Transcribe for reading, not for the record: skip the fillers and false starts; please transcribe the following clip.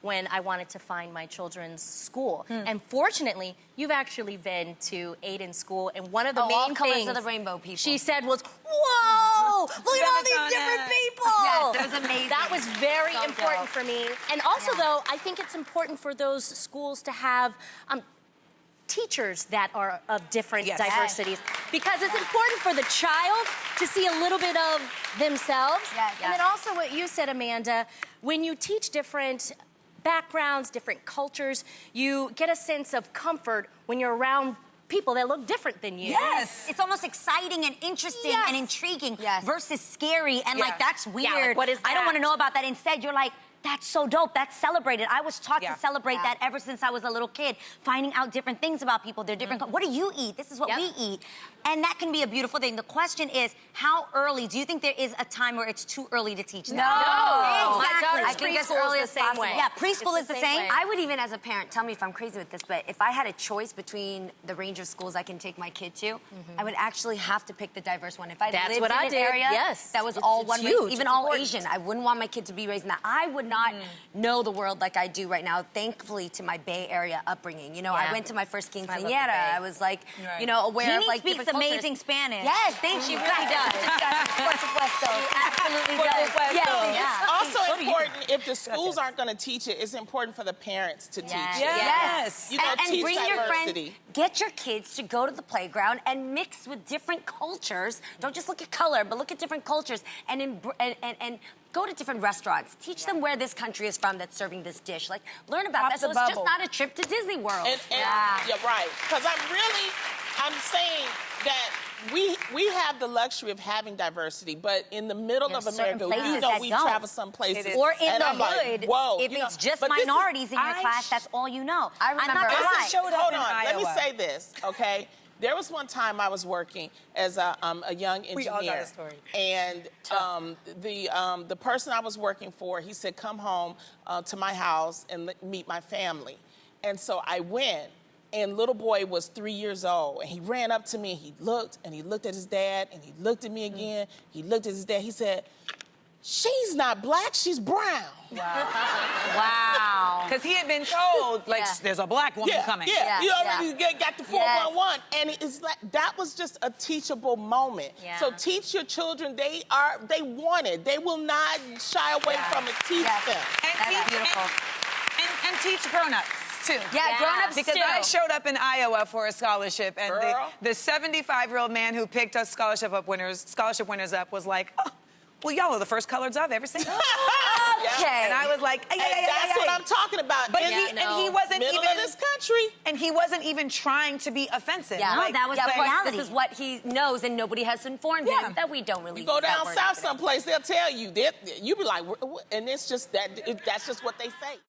when I wanted to find my children's school. And fortunately, you've actually been to Aiden's school, and one of the main all things colors of the rainbow people. she said was, whoa, look at all these different people. Yes, it was amazing. That was very important for me. And also, though, I think it's important for those schools to have teachers that are of different diversities, because it's important for the child to see a little bit of themselves. And then also what you said, Amanda, when you teach different backgrounds, different cultures, you get a sense of comfort when you're around people that look different than you. Yes. It's almost exciting and interesting and intriguing versus scary and like, that's weird. Yeah, like, what is that? I don't want to know about that. Instead, you're like, that's so dope. That's celebrated. I was taught to celebrate that ever since I was a little kid, finding out different things about people. They're different. What do you eat? This is what we eat. And that can be a beautiful thing. The question is, how early? Do you think there is a time where it's too early to teach them? No. Exactly. I think as early as possible. Yeah, preschool is the same. I would even, as a parent, tell me if I'm crazy with this, but if I had a choice between the range of schools I can take my kid to, I would actually have to pick the diverse one. If I lived in an area that was all one race, even all Asian, I wouldn't want my kid to be raised in that. I would not know the world like I do right now, thankfully, to my Bay Area upbringing. You know, I went to my first quinceañera. I was like, you know, aware of like different cultures. Amazing Spanish. Yes, thank you. She really does. Por supuesto. She absolutely does. It's also important, if the schools aren't going to teach it, it's important for the parents to teach it. Yes. You know, and teach bring diversity. your friends, get your kids to go to the playground and mix with different cultures. Don't just look at color, but look at different cultures and go to different restaurants. Teach them where this country is from that's serving this dish. Like, learn about that. So it's just not a trip to Disney World. Yeah, right. Because I'm saying that we have the luxury of having diversity, but in the middle of America, we know we travel some places. Or in the I'm hood, like, whoa, if it's just minorities in your class, that's all you know. I remember. Hold on, let me say this, okay? There was one time I was working as a young engineer. We all got a story. And the person I was working for, he said, come home to my house and meet my family. And so I went. And little boy was 3 years old, and he ran up to me, and he looked at his dad, and he looked at me again. He looked at his dad. He said, she's not black, she's brown. Wow. Because he had been told, like, there's a black woman coming. You already got the 411. And it's like, that was just a teachable moment. So teach your children. They want it. They will not shy away from it. Teach them. That's beautiful. And teach grown-ups. Too. Yeah, grown-ups because I showed up in Iowa for a scholarship, and the 75-year-old man who picked us scholarship winners up was like, oh, well, y'all are the first coloreds I've ever seen. Okay. And I was like, that's what I'm talking about. But he wasn't middle even of this country, and he wasn't even trying to be offensive. Yeah, like, that was the reality. This is what he knows, and nobody has informed him that we don't really. You go down south someplace, they'll tell you. You be like, and it's just that's just what they say.